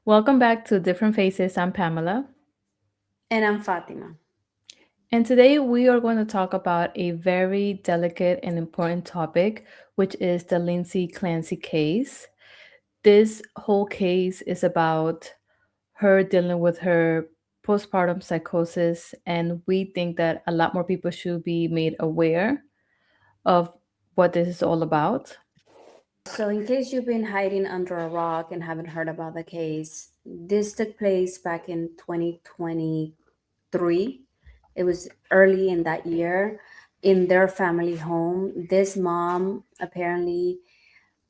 Welcome back to Different Faces. I'm Pamela. And I'm Fatima. And today we are going to talk about a very delicate and important topic, which is the Lindsay Clancy case. This whole case is about her dealing with her postpartum psychosis, and we think that a lot more people should be made aware of what this is all about. So, in case you've been hiding under a rock and haven't heard about the case, this took place back in 2023. It was early in that year in their family home. This mom apparently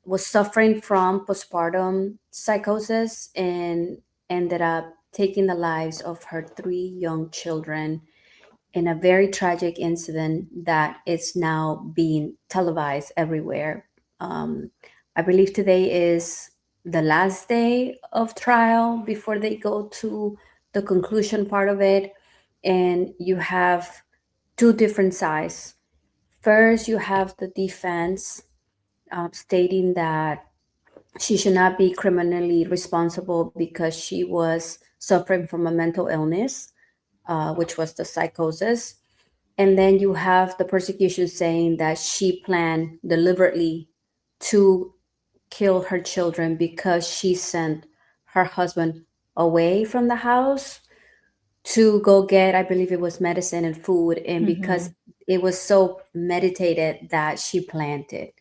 was suffering from postpartum psychosis and ended up taking the lives of her three young children in a very tragic incident that is now being televised everywhere. Um, I believe today is the last day of trial before they go to the conclusion part of it. And you have two different sides. First, you have the defense stating that she should not be criminally responsible because she was suffering from a mental illness, which was the psychosis. And then you have the persecution saying that she planned deliberately to kill her children because she sent her husband away from the house to go get, I believe it was medicine and food, and because Hmm. it was so meditated that she planned it.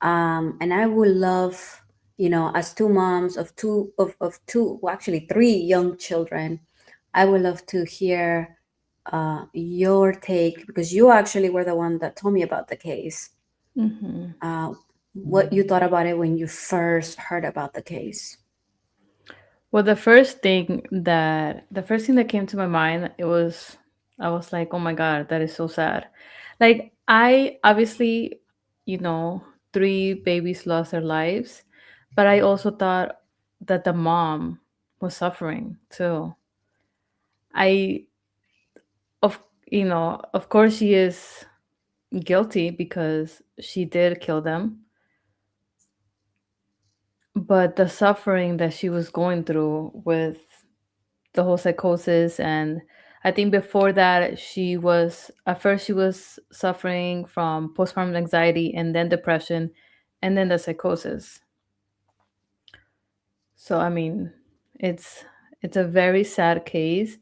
And I would love, as two moms of two, well, actually three young children, I would love to hear your take because you actually were the one that told me about the case. Hmm. Uh, what you thought about it when you first heard about the case? Well, the first thing that came to my mind, I was like, oh my God, that is so sad. Like, I obviously, you know, three babies lost their lives, but I also thought that the mom was suffering too. I, of, of course she is guilty because she did kill them, but the suffering that she was going through with the whole psychosis, and I think before that she was suffering from postpartum anxiety and then depression and then the psychosis. So I mean, it's it's a very sad case,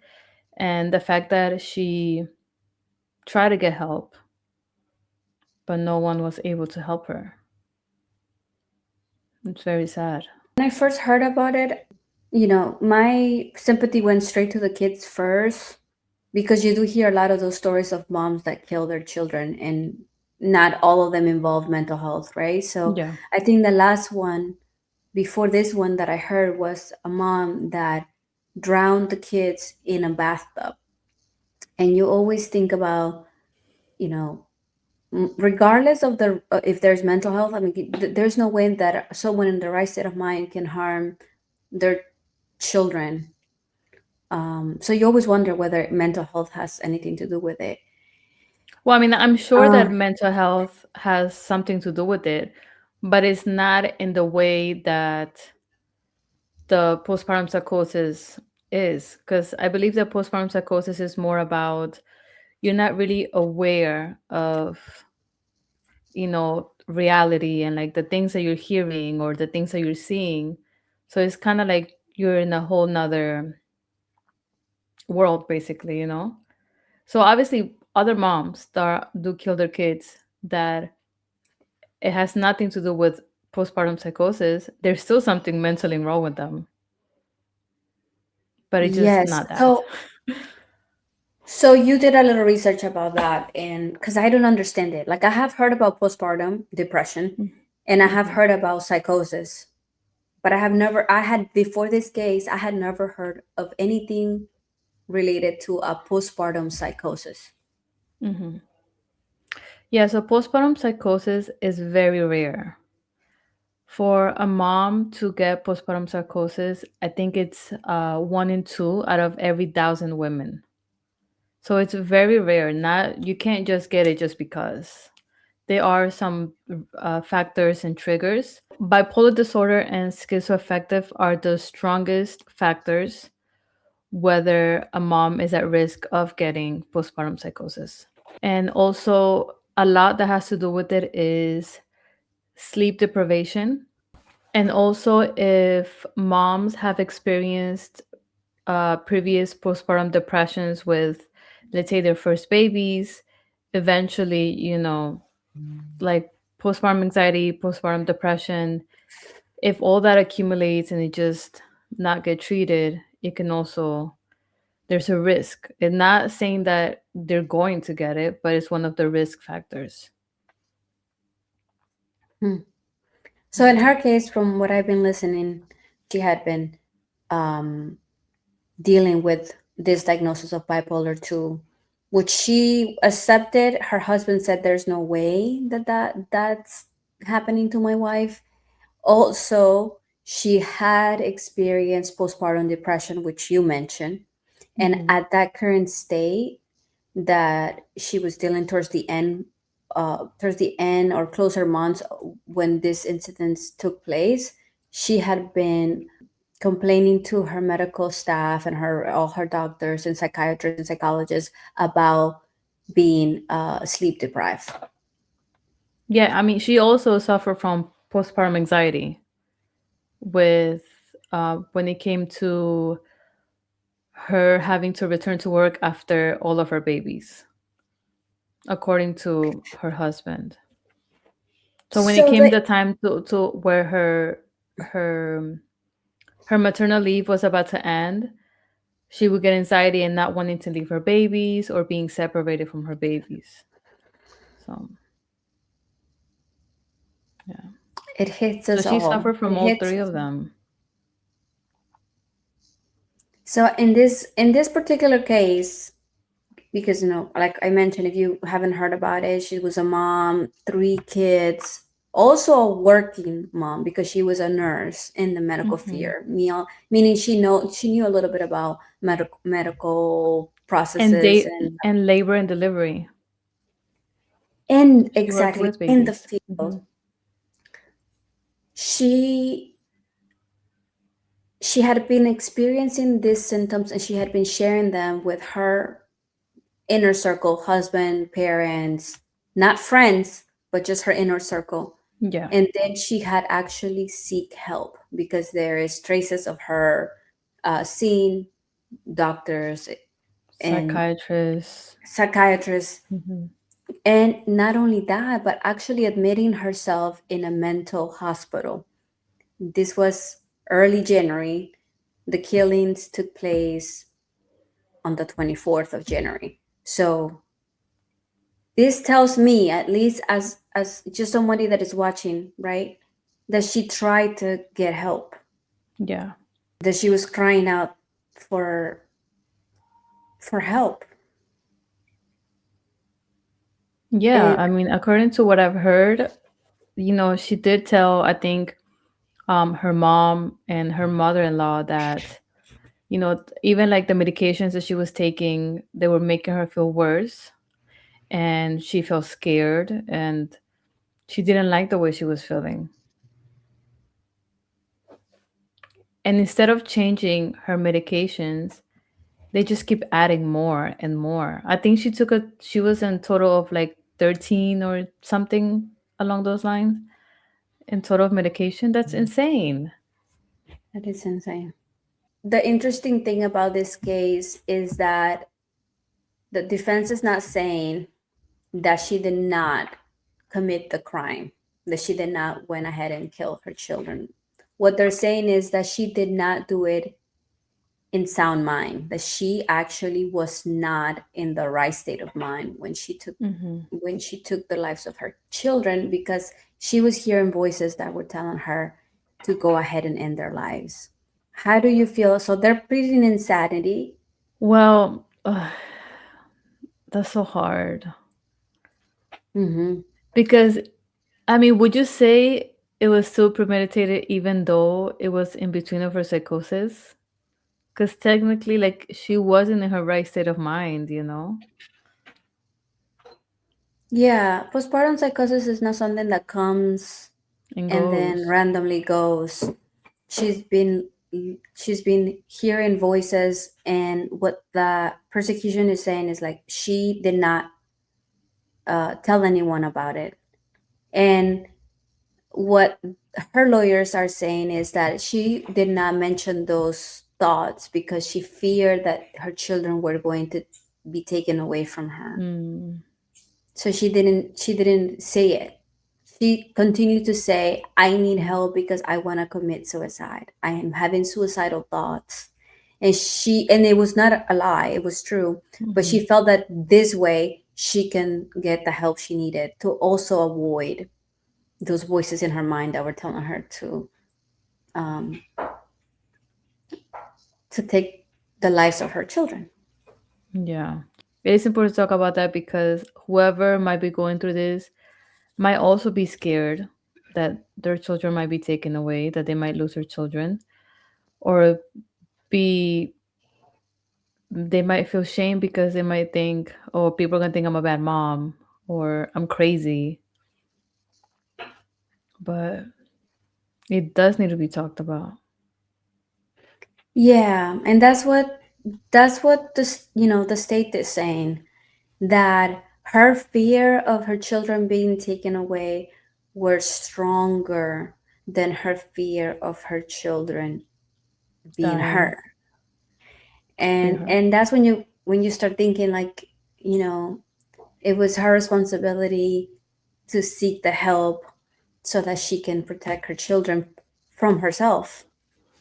and the fact that she tried to get help but no one was able to help her, it's very sad. When I first heard about it, my sympathy went straight to the kids first because you do hear a lot of those stories of moms that kill their children, and not all of them involve mental health, right? So Yeah. I think the last one before this one that I heard was a mom that drowned the kids in a bathtub. And you always think about, you know, regardless of the if there's mental health, I mean, there's no way that someone in the right state of mind can harm their children. So you always wonder whether mental health has anything to do with it. Well, I mean, I'm sure Uh, that mental health has something to do with it, but it's not in the way that the postpartum psychosis is. Because I believe that postpartum psychosis is more about you're not really aware of, reality and like the things that you're hearing or the things that you're seeing. So it's kind of like you're in a whole nother world, basically. So obviously, other moms that do kill their kids, that it has nothing to do with postpartum psychosis. There's still something mentally wrong with them, but it's just yes. not that. So you did a little research about that, and because I don't understand it, like I have heard about postpartum depression, and I have Mm-hmm. heard about psychosis, but I had before this case, I had never heard of anything related to a postpartum psychosis. Mm-hmm. Yeah, so postpartum psychosis is very rare. For a mom to get postpartum psychosis, I think it's one in two out of every thousand women. So it's very rare. Not You can't just get it just because. there are some factors and triggers. Bipolar disorder and schizoaffective are the strongest factors whether a mom is at risk of getting postpartum psychosis. And also, a lot that has to do with it is sleep deprivation. And also, if moms have experienced previous postpartum depressions with, let's say, their first babies, eventually, like postpartum anxiety, postpartum depression, if all that accumulates and it just not get treated, it can also, there's a risk. It's not saying that they're going to get it, but it's one of the risk factors. Hmm. So in her case, from what I've been listening, she had been um, dealing with this diagnosis of bipolar 2, which she accepted. Her husband said there's no way that's happening to my wife. Also, she had experienced postpartum depression, which you mentioned. And Hmm. at that current state that she was dealing towards the end or closer months when these incidents took place, she had been complaining to her medical staff and all her doctors and psychiatrists and psychologists about being sleep deprived. Yeah, I mean, she also suffered from postpartum anxiety with when it came to her having to return to work after all of her babies, according to her husband. So when it So came the the time to where her her maternal leave was about to end, she would get anxiety and not wanting to leave her babies or being separated from her babies. So yeah. it hits So us she all. suffered from It all hits three us. of them. So in this particular case, because like I mentioned, if you haven't heard about it, she was a mom, three kids, also a working mom because she was a nurse in the medical Hmm. field, meaning she knew a little bit about medical And processes they and and labor and delivery. She worked exactly with in the babies. field. Hmm. She she had been experiencing these symptoms and she had been sharing them with her inner circle, husband, parents, not friends, but just her inner circle. Yeah. And then she had actually seek help because there is traces of her seeing doctors and Psychiatrist. psychiatrists. Hmm. And not only that, but actually admitting herself in a mental hospital. This was early January. The killings took place on the 24th of January. So this tells me, at least as just somebody that is watching, right, that she tried to get help, Yeah. that she was crying out for for help. Yeah. And I mean, according to what I've heard, she did tell, I think, her mom and her mother-in-law that, even like the medications that she was taking, they were making her feel worse. And she felt scared and she didn't like the way she was feeling. And instead of changing her medications, they just keep adding more and more. I think she was in total of like 13 or something along those lines in total of medication. That's insane. that is insane. The interesting thing about this case is that the defense is not saying that she did not commit the crime, that she did not went ahead and kill her children. What they're saying is that she did not do it in sound mind, that she actually was not in the right state of mind Hmm. when she took the lives of her children, because she was hearing voices that were telling her to go ahead and end their lives. How do you feel? So they're pleading insanity. Well, that's so hard. Hmm. Because, I mean, would you say it was still premeditated even though it was in between of her psychosis? Because technically, like, she wasn't in her right state of mind, you know? Yeah, postpartum psychosis is not something that comes and and then goes. randomly goes. She's been she's been hearing voices, and what the persecution is saying is like she did not tell anyone about it. And what her lawyers are saying is that she did not mention those thoughts because she feared that her children were going to be taken away from her. Mm, So she didn't say it. She continued to say, I need help because I want to commit suicide. I am having suicidal thoughts. And it was not a lie, it was true. But mm-hmm. she felt that this way she can get the help she needed to also avoid those voices in her mind that were telling her um, to take the lives of her children. Yeah. It is important to talk about that because whoever might be going through this might also be scared that their children might be taken away, that they might lose their children, or be they might feel shame because they might think, oh, people are gonna think I'm a bad mom or I'm crazy. But it does need to be talked about. Yeah, and that's what the state is saying, that her fear of her children being taken away were stronger than her fear of her children being Dying. her. Being and hurt. and that's when you start thinking like, you know it was her responsibility to seek the help so that she can protect her children from herself.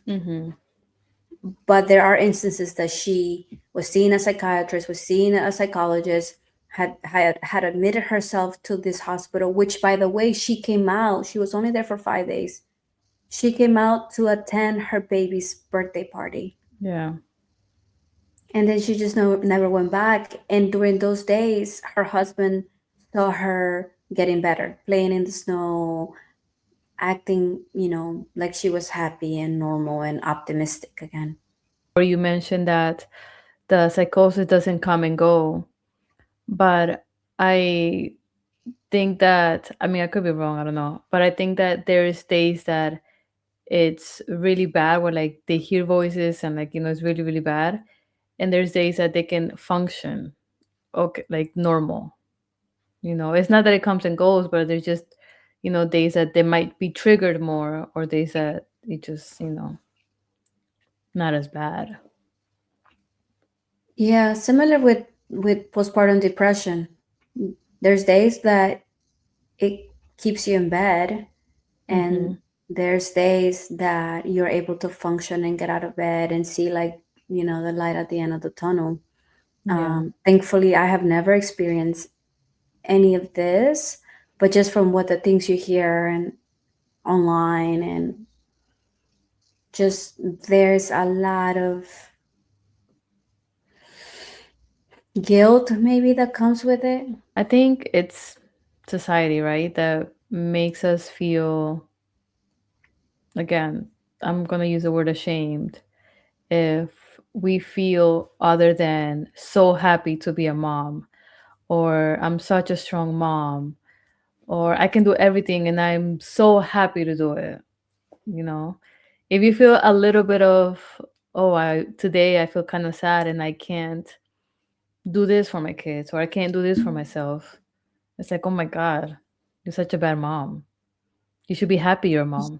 Mm-hmm. But there are instances that she was seeing a psychiatrist, was seeing a psychologist, had admitted herself to this hospital, which, by the way, she was only there for 5 days. She came out to attend her baby's birthday party. Yeah. And then she just never went back. And during those days, her husband saw her getting better, playing in the snow, acting, like she was happy and normal and optimistic again. Or you mentioned that the psychosis doesn't come and go, but I think that I mean I could be wrong, I don't know, but I think that there's days that it's really bad where like they hear voices and like it's really really bad, and there's days that they can function okay like normal. It's not that it comes and goes, but there's just days that they might be triggered more, or days that it just not as bad. Yeah, similar with postpartum depression. There's days that it keeps you in bed, and Mm-hmm. there's days that you're able to function and get out of bed and see, like, the light at the end of the tunnel. Yeah. Thankfully, I have never experienced any of this, but just from what the things you hear and online, and just there's a lot of guilt maybe that comes with it. I think it's society, right, that makes us feel, again, I'm going to use the word ashamed if we feel other than so happy to be a mom, or I'm such a strong mom, or I can do everything and I'm so happy to do it. You know, if you feel a little bit of, oh, I today I feel kind of sad and I can't do this for my kids, or I can't do this for myself, it's like, oh my God, you're such a bad mom. You should be happy you're a mom.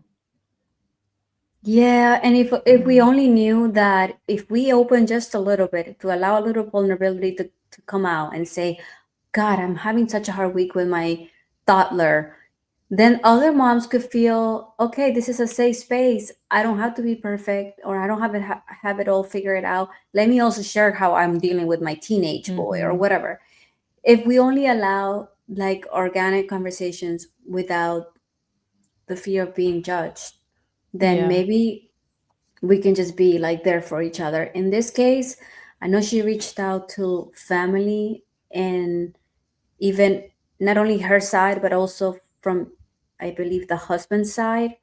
Yeah, and if we Yeah. only knew that if we open just a little bit to allow a little vulnerability to come out and say, God, I'm having such a hard week with my toddler, then other moms could feel, okay, this is a safe space. I don't have to be perfect, or I don't have it all figured out. Let me also share how I'm dealing with my teenage boy or Mm-hmm. whatever. If we only allow like organic conversations without the fear of being judged, then Yeah. maybe we can just be like there for each other. In this case, I know she reached out to family, and even not only her side, but also from, I believe, the husband's side.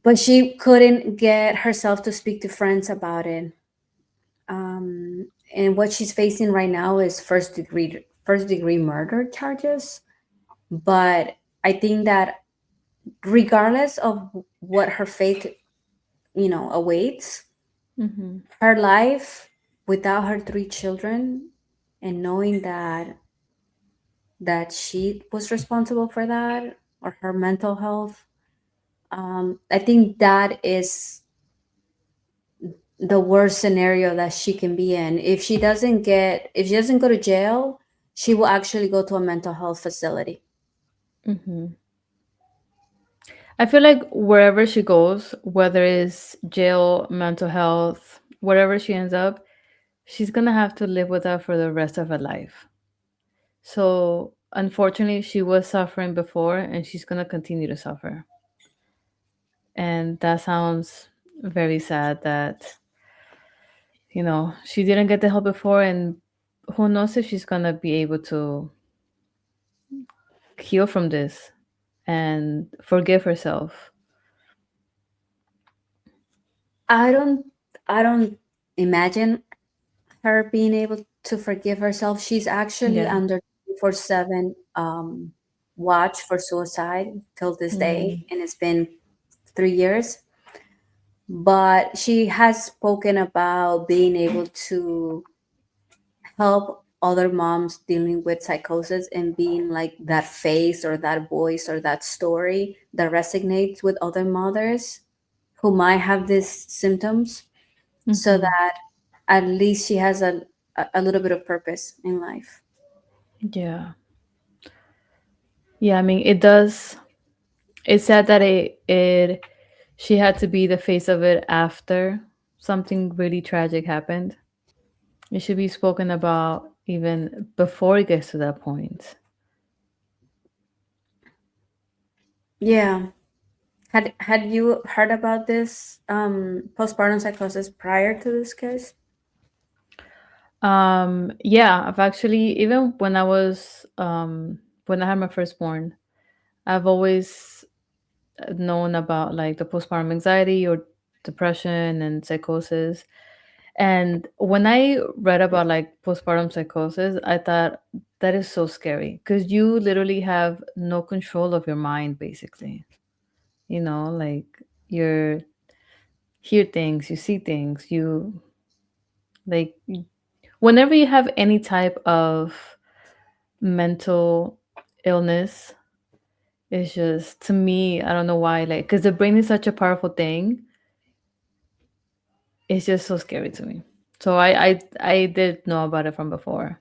But she couldn't get herself to speak to friends about it. And what she's facing right now is first degree murder charges. But I think that regardless of what her fate, awaits, Mm-hmm. her life without her three children, and knowing that she was responsible for that, or her mental health, I think that is the worst scenario that she can be in. If she doesn't go to jail, she will actually go to a mental health facility. Mm-hmm. I feel like wherever she goes, whether it's jail, mental health, wherever she ends up, she's gonna have to live with that for the rest of her life. So unfortunately, she was suffering before, and she's gonna continue to suffer. And that sounds very sad that she didn't get the help before, and who knows if she's gonna be able to heal from this and forgive herself. I don't I don't imagine her being able to forgive herself. She's actually Yeah. under 24/7 watch for suicide till this day, Mm. and it's been 3 years. But she has spoken about being able to help other moms dealing with psychosis and being like that face or that voice or that story that resonates with other mothers who might have these symptoms, so Hmm. that at least she has a little bit of purpose in life. Yeah. Yeah, I mean, it does. It's sad that it she had to be the face of it after something really tragic happened. It should be spoken about even before it gets to that point. Yeah. Had you heard about this postpartum psychosis prior to this case? Yeah, I've actually, even when I had my firstborn, I've always known about like the postpartum anxiety or depression and psychosis. And when I read about like postpartum psychosis, I thought that is so scary because you literally have no control of your mind, basically. Like you're hear things, you see things, like whenever you have any type of mental illness, it's just, to me, I don't know why, like, because the brain is such a powerful thing. It's just so scary to me. So I did know about it from before.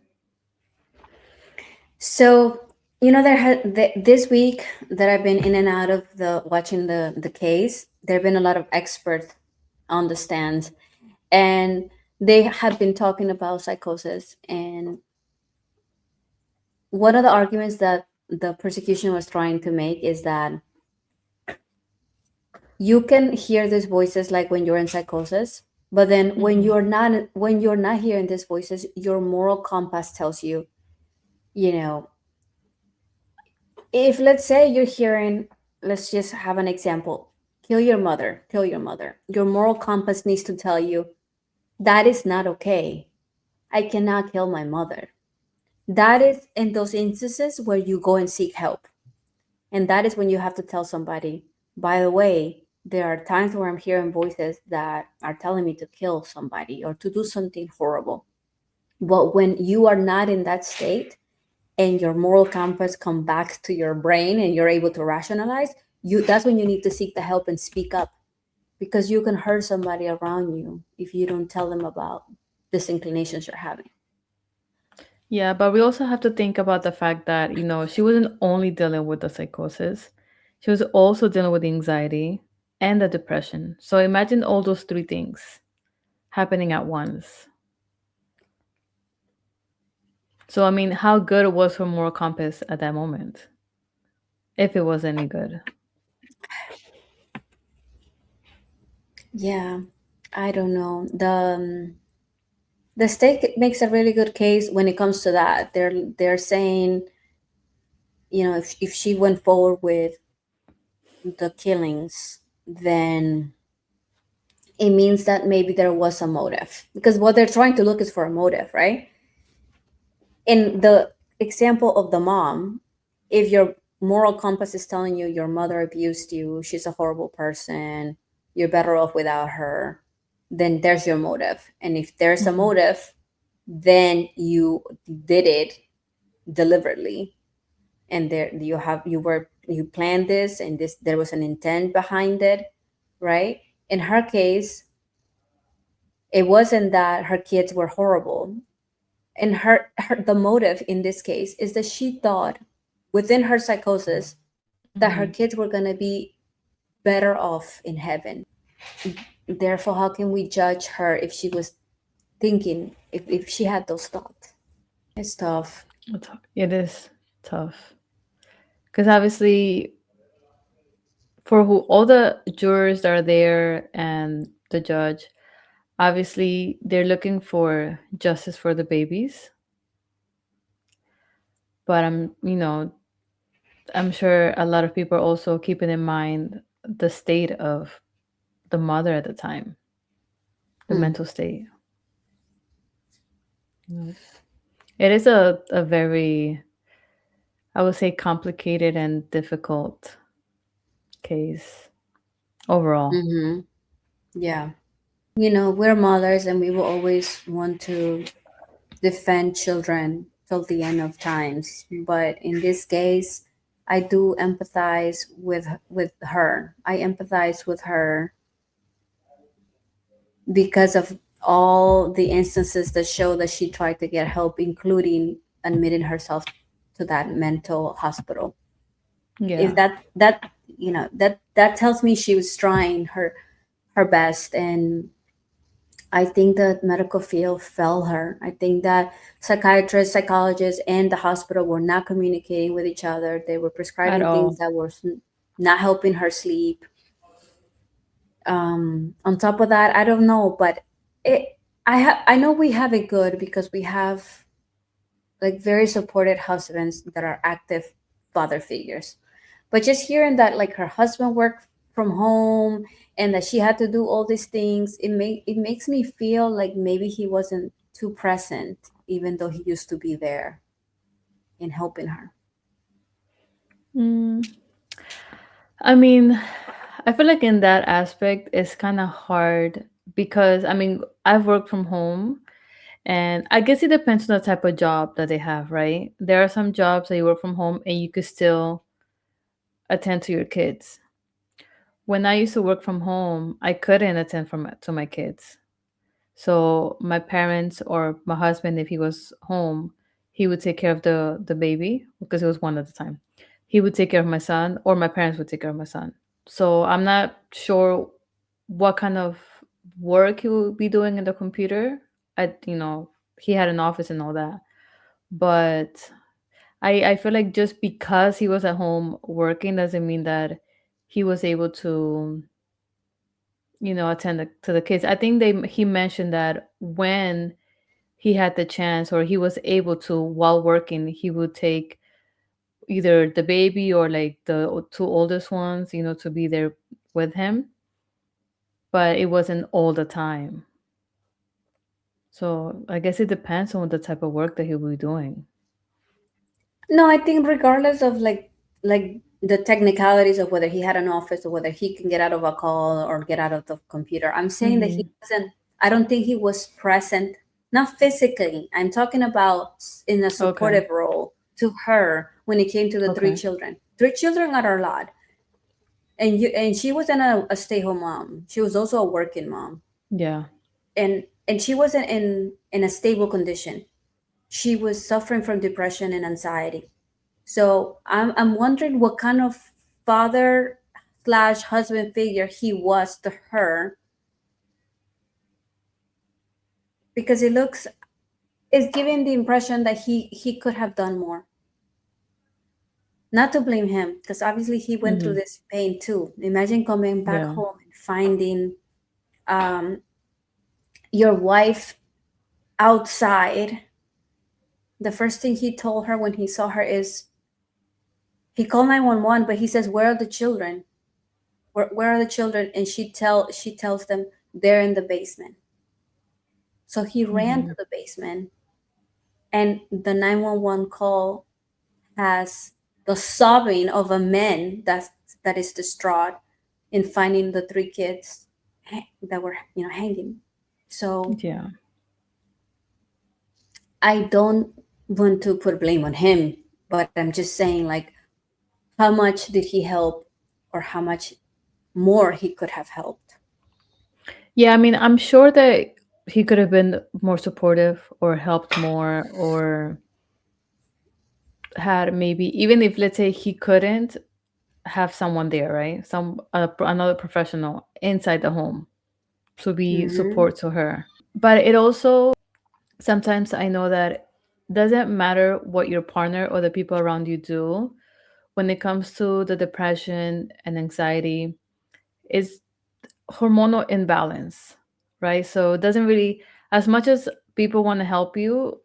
So, this week that I've been in and out of the watching the case, there have been a lot of experts on the stand, and they have been talking about psychosis. And one of the arguments that the prosecution was trying to make is that you can hear these voices like when you're in psychosis, but then Hmm. when you're not hearing these voices, your moral compass tells you, you know if, let's say, you're hearing, let's just have an example: kill your mother. Your moral compass needs to tell you that is not okay. I cannot kill my mother. That is in those instances where you go and seek help. And that is when you have to tell somebody, by the way, there are times where I'm hearing voices that are telling me to kill somebody or to do something horrible. But when you are not in that state, and your moral compass come back to your brain and you're able to rationalize, that's when you need to seek the help and speak up, because you can hurt somebody around you if you don't tell them about these inclinations you're having. Yeah, but we also have to think about the fact that, she wasn't only dealing with the psychosis, she was also dealing with the anxiety and the depression. So imagine all those three things happening at once. So, I mean, how good was her moral compass at that moment? If it was any good. Yeah, I don't know. The state makes a really good case when it comes to that. They're saying, if she went forward with the killings, then it means that maybe there was a motive, because what they're trying to look is for a motive, right? In the example of the mom, if your moral compass is telling you your mother abused you, she's a horrible person, you're better off without her, then there's your motive. And if there's a Mhm. motive, then you did it deliberately, and there you planned this, and this there was an intent behind it, right? In her case, it wasn't that her kids were horrible. And the motive in this case is that she thought within her psychosis that her Mhm. kids were going to be better off in heaven. Therefore, how can we judge her if she was thinking, if she had those thoughts? It's tough. It is tough because obviously, for who all the jurors that are there and the judge, obviously they're looking for justice for the babies. But I'm sure a lot of people are also keeping in mind the state of the mother at the time, the Hmm. mental state. You know, it is a very, I would say, complicated and difficult case overall. Mm-hmm. Yeah. We're mothers and we will always want to defend children till the end of times. But in this case, I do empathize with her. I empathize with her because of all the instances that show that she tried to get help, including admitting herself to that mental hospital. If Yeah, that tells me she was trying her best. And I think the medical field failed her. I think that psychiatrists, psychologists, and the hospital were not communicating with each other. They were at prescribing things all. that were not helping her sleep. On top of that, I don't know, but it I know we have it good because we have like very supported husbands that are active father figures. But just hearing that like her husband worked from home and that she had to do all these things, it makes me feel like maybe he wasn't too present, even though he used to be there in helping her. Mm, I mean, I feel like in that aspect, it's kind of hard because I've worked from home, and I guess it depends on the type of job that they have, right? There are some jobs that you work from home and you could still attend to your kids. When I used to work from home, I couldn't attend to my kids. So my parents or my husband, if he was home, he would take care of the baby because it was one at a time. He would take care of my son, or my parents would take care of my son. So I'm not sure what kind of work he would be doing in the computer. He had an office and all that, but I feel like just because he was at home working doesn't mean that he was able to attend to the kids. I think he mentioned that when he had the chance or he was able to while working, he would take either the baby or like the two oldest ones, to be there with him, but it wasn't all the time. So I guess it depends on the type of work that he'll be doing. No, I think regardless of like the technicalities of whether he had an office or whether he can get out of a call or get out of the computer, I'm saying that he Hmm. wasn't. I don't think he was present, not physically. I'm talking about in a Okay. supportive role to her when it came to the three Okay. children. Three children are a lot, and she wasn't a stay-home mom. She was also a working mom, Yeah. and she wasn't in a stable condition. She was suffering from depression and anxiety. So I'm wondering what kind of father slash husband figure he was to her, because it's giving the impression that he could have done more. Not to blame him, because obviously he went through Hmm. this pain too. Imagine coming back Yeah. home and finding um, your wife outside. The first thing he told her when he saw her is he called 911, but he says, "Where are the children? Where are the children?" And she tells them they're in the basement. So he ran Hmm. to the basement and the 911 call has the sobbing of a man that is distraught in finding the three kids that were hanging. So Yeah. I don't want to put blame on him, but I'm just saying, like, how much did he help, or how much more he could have helped. Yeah, I mean, I'm sure that he could have been more supportive or helped more or had maybe, even if let's say he couldn't have someone there, right? Another professional inside the home to be Hmm. support to her. But it also, sometimes I know that doesn't matter what your partner or the people around you do when it comes to the depression and anxiety, is hormonal imbalance, right? So it doesn't really, as much as people want to help you,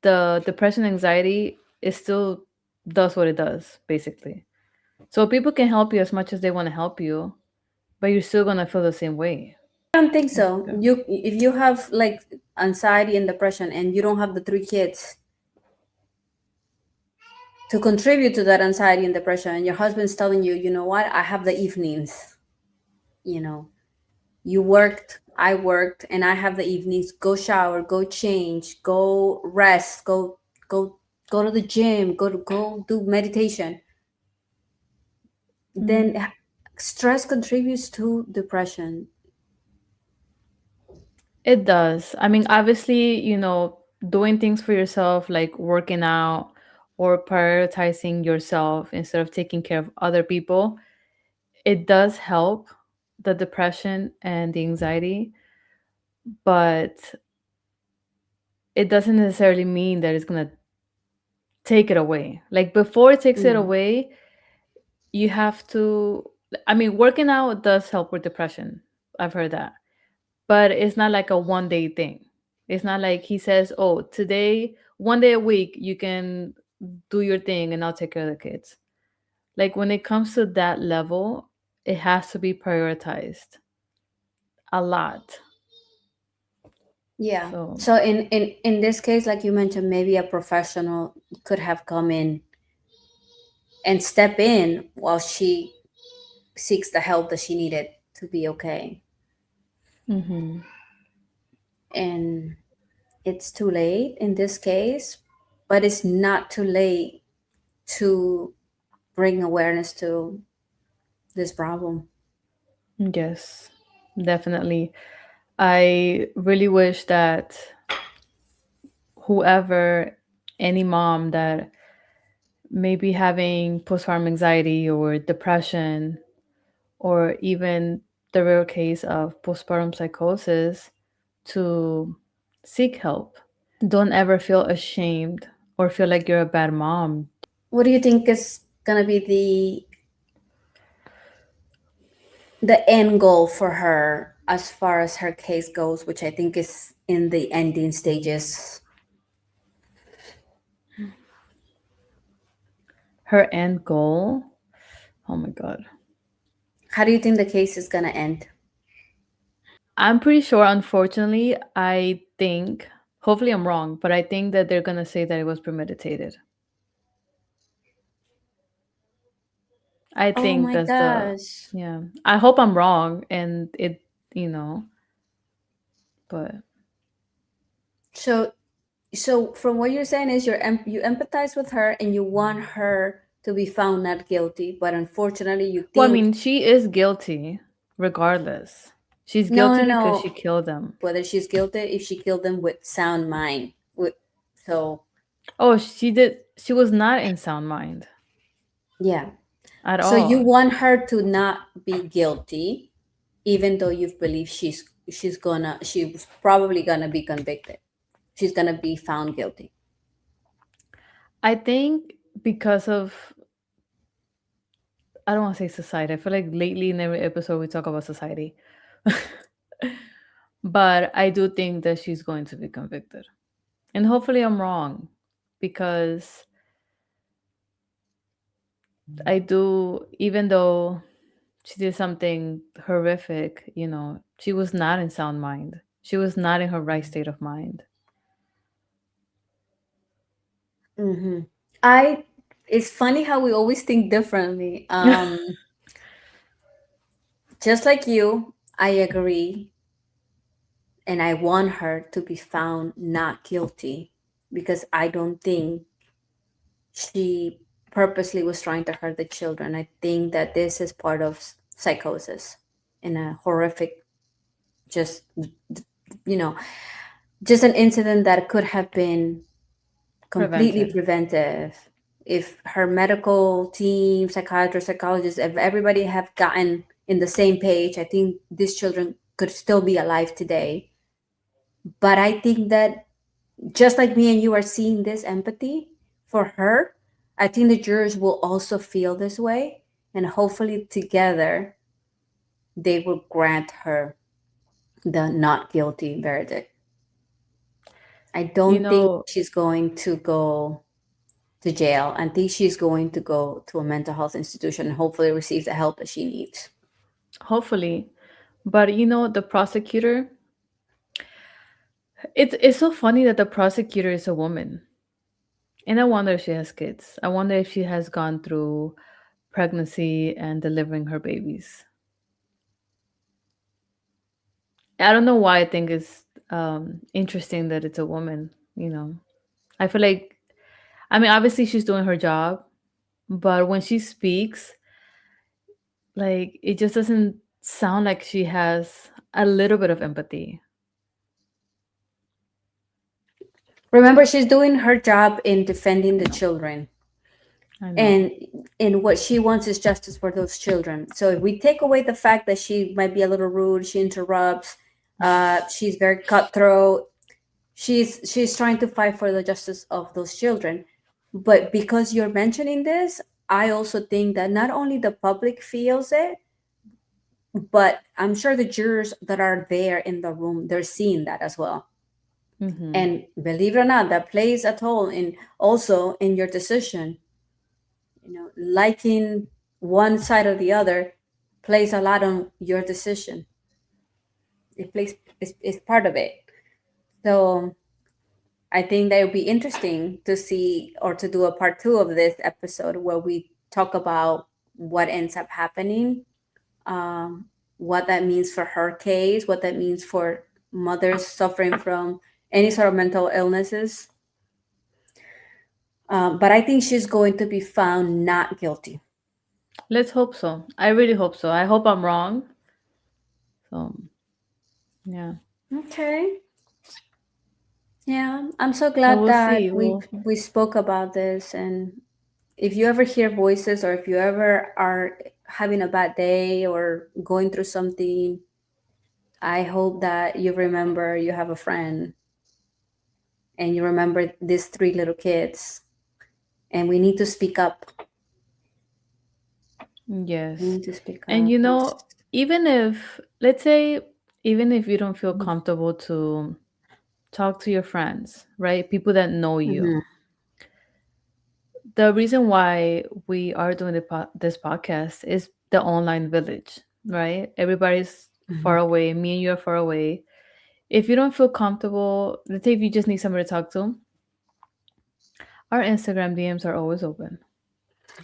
the depression anxiety is still does what it does basically. So people can help you as much as they want to help you, but you're still gonna feel the same way. I don't think Like, so. If you have like anxiety and depression and you don't have the three kids to contribute to that anxiety and depression, and your husband's telling you, you know what, I have the evenings, you know, you worked, I worked, and I have the evenings. Go shower, go change, go rest, go go to the gym, go do meditation. Then mm, stress contributes to depression. it does. I mean, obviously, doing things for yourself, like working out or prioritizing yourself instead of taking care of other people, it does help the depression and the anxiety, but it doesn't necessarily mean that it's gonna take it away. Like before it takes it Mm. away, you have to, I mean, working out does help with depression. I've heard that. But it's not like a one day thing. It's not like he says, "Oh, today, one day a week, you can do your thing and I'll take care of the kids." Like when it comes to that level, it has to be prioritized a lot. Yeah. So, So in this case, like you mentioned, maybe a professional could have come in and step in while she seeks the help that she needed to be okay. mhm. And it's too late in this case, but it's not too late to bring awareness to this problem. Yes, definitely. I really wish that whoever, any mom that may be having postpartum anxiety or depression, or even the rare case of postpartum psychosis, to seek help. Don't ever feel ashamed or feel like you're a bad mom. What do you think is gonna be the end goal for her as far as her case goes, which I think is in the ending stages? Her end goal, oh my God. How do you think the case is gonna end? I'm pretty sure, unfortunately, I think, hopefully I'm wrong, but I think that they're going to say that it was premeditated. I Oh think my that's the, gosh. yeah. I hope I'm wrong and it, you know, but So from what you're saying is you empathize with her and you want her to be found not guilty, but unfortunately you well, I think mean, she is guilty regardless. She's no, guilty no, because no. she killed them. Whether she's guilty, if she killed them with sound mind, with so Oh, she did. She was not in sound mind yeah. at So you all. want her to not be guilty, even though you believe she's probably gonna be convicted. She's gonna be found guilty. I think because of, I don't want to say society. I feel like lately in every episode we talk about society. But I do think that she's going to be convicted. And hopefully I'm wrong because I do, even though she did something horrific, she was not in sound mind. She was not in her right state of mind. Hmm. I. It's funny how we always think differently. Just like you, I agree, and I want her to be found not guilty because I don't think she purposely was trying to hurt the children. I think that this is part of psychosis and a horrific, just, you know, just an incident that could have been completely Prevented. preventive if her medical team, psychiatrists, psychologists, if everybody have gotten in the same page. I think these children could still be alive today. But I think that just like me and you are seeing this empathy for her, I think the jurors will also feel this way, and hopefully together they will grant her the not guilty verdict. I You don't think know, she's going to go to jail. I think she's going to go to a mental health institution and hopefully receive the help that she needs. hopefully. But the prosecutor, it's so funny that the prosecutor is a woman. And I wonder if she has kids. I wonder if she has gone through pregnancy and delivering her babies. I don't know why I think it's interesting that it's a woman, you know. I feel like, I mean, obviously she's doing her job, but when she speaks, like, it just doesn't sound like she has a little bit of empathy. Remember, she's doing her job in defending the children. I know. And what she wants is justice for those children. So if we take away the fact that she might be a little rude, she interrupts, she's very cutthroat, she's trying to fight for the justice of those children. But because you're mentioning this, I also think that not only the public feels it, but I'm sure the jurors that are there in the room, they're seeing that as well. Hmm. And believe it or not, that plays a toll in also in your decision. Liking one side or the other plays a lot on your decision. It plays is part of it. So I think that it would be interesting to see or to do a part two of this episode where we talk about what ends up happening, um, what that means for her case, what that means for mothers suffering from any sort of mental illnesses. But I think she's going to be found not guilty. Let's hope so. I really hope so. I hope I'm wrong. So, yeah. Okay. Yeah, I'm so But glad we'll that see. we spoke about this. And if you ever hear voices, or if you ever are having a bad day or going through something, I hope that you remember you have a friend, and you remember these three little kids, and we need to speak up. We Yes. need to speak And up. even if, let's say, even if you don't feel comfortable to talk to your friends, right? People that know you. Mm-hmm. The reason why we are doing this podcast is the online village, right? Everybody's Hmm. far away. Me and you are far away. If you don't feel comfortable, let's say if you just need somebody to talk to, our Instagram DMs are always open.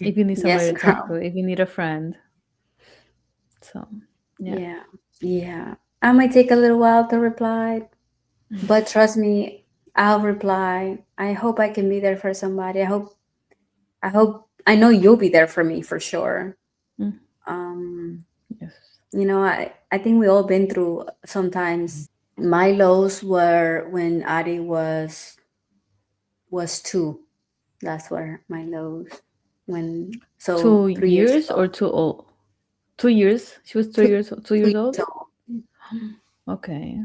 If you need Yes, somebody to talk to, girl. if you need a friend. So, yeah. Yeah, yeah. I might take a little while to reply, but trust me, I'll reply. I hope I can be there for somebody. I know you'll be there for me for sure. Mm, Um, yes. I think we all been through sometimes. My lows were when Ari was two. That's where my lows when so 3 years 2 years ago. or too old? 2 years. She was two Two years. Two two years years old. old. Okay.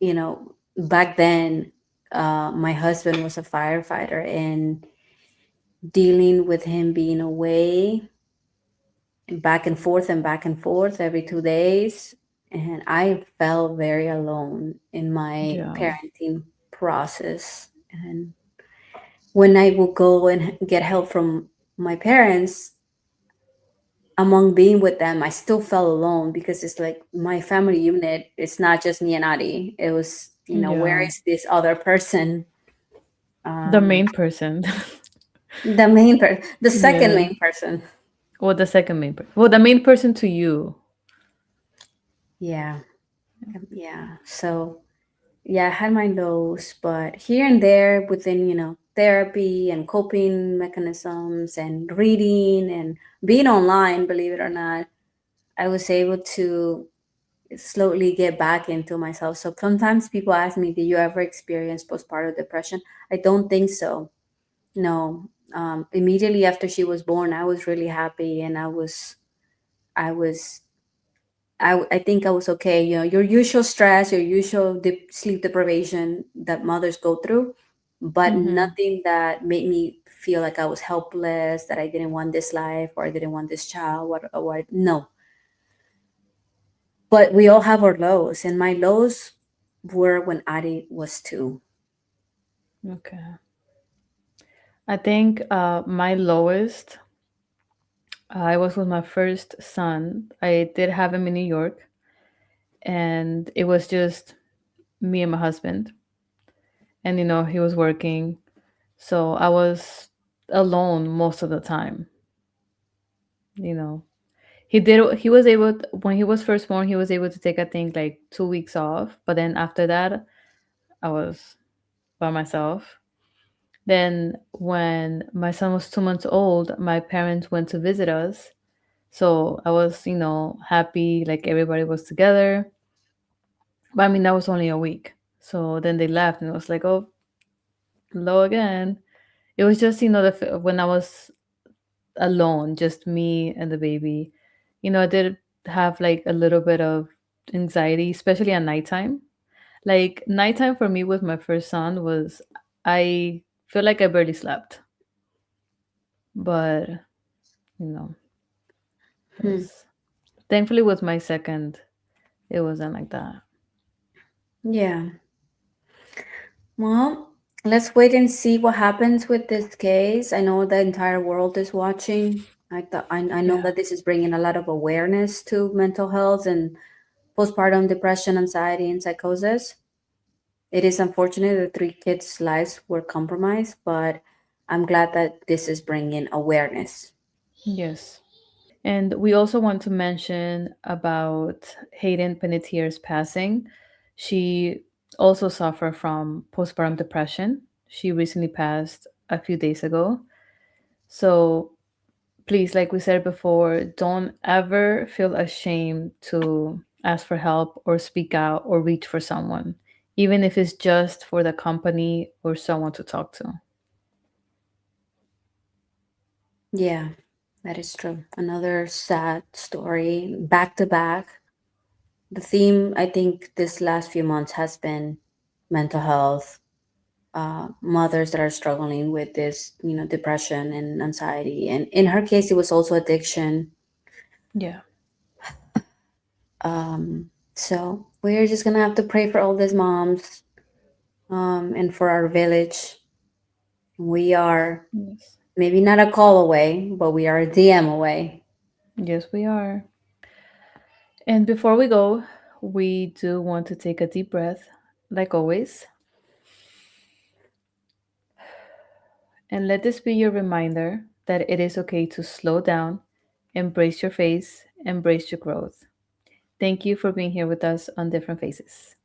You know, back then, my husband was a firefighter, and dealing with him being away, and back and forth every 2 days. And I felt very alone in my Yeah. parenting process. And when I would go and get help from my parents, among being with them, I still felt alone because it's like my family unit. It's not just me and Adi. It was, where Yeah. is this other person? The Um, main person. the second Yeah. main person. Well, the second main person. Well, the main person to you. Yeah, yeah. So yeah, I had my lows, but here and there within, therapy and coping mechanisms and reading and being online, believe it or not, I was able to slowly get back into myself. So sometimes people ask me, "Did you ever experience postpartum depression?" I don't think so. No. Immediately after she was born, I was really happy, and I was, I think I was okay. Your usual stress, your usual sleep deprivation that mothers go through, but Mm-hmm. nothing that made me feel like I was helpless, that I didn't want this life or I didn't want this child. What? No. But we all have our lows, and my lows were when Ari was two. Okay. I think my lowest, I was with my first son. I did have him in New York, and it was just me and my husband. And, he was working. So I was alone most of the time, you know. He was able, when he was first born, he was able to take, I think, like 2 weeks off. But then after that, I was by myself. Then when my son was 2 months old, my parents went to visit us. So I was, happy, like everybody was together. But I mean, that was only a week. So then they left, and it was like, oh, hello again. It was just, when I was alone, just me and the baby. I did have like a little bit of anxiety, especially at nighttime. Like nighttime for me with my first son was, I feel like I barely slept. But, you know, it Hmm. was thankfully with my second, it wasn't like that. Yeah. Well, let's wait and see what happens with this case. I know the entire world is watching. I know Yeah. that this is bringing a lot of awareness to mental health and postpartum depression, anxiety, and psychosis. It is unfortunate that three kids' lives were compromised, but I'm glad that this is bringing awareness. Yes. And we also want to mention about Hayden Panettiere's passing. She also suffered from postpartum depression. She recently passed a few days ago. So please, like we said before, don't ever feel ashamed to ask for help or speak out or reach for someone, even if it's just for the company or someone to talk to. Yeah, that is true. Another sad story, back to back. The theme, I think, this last few months has been mental health, mothers that are struggling with this, depression and anxiety. And in her case, it was also addiction. Yeah. Um, so we're just gonna have to pray for all these moms, and for our village. We are Yes. maybe not a call away, but we are a DM away. Yes, we are. And before we go, we do want to take a deep breath, like always, and let this be your reminder that it is okay to slow down, embrace your face, embrace your growth. Thank you for being here with us on Different Faces.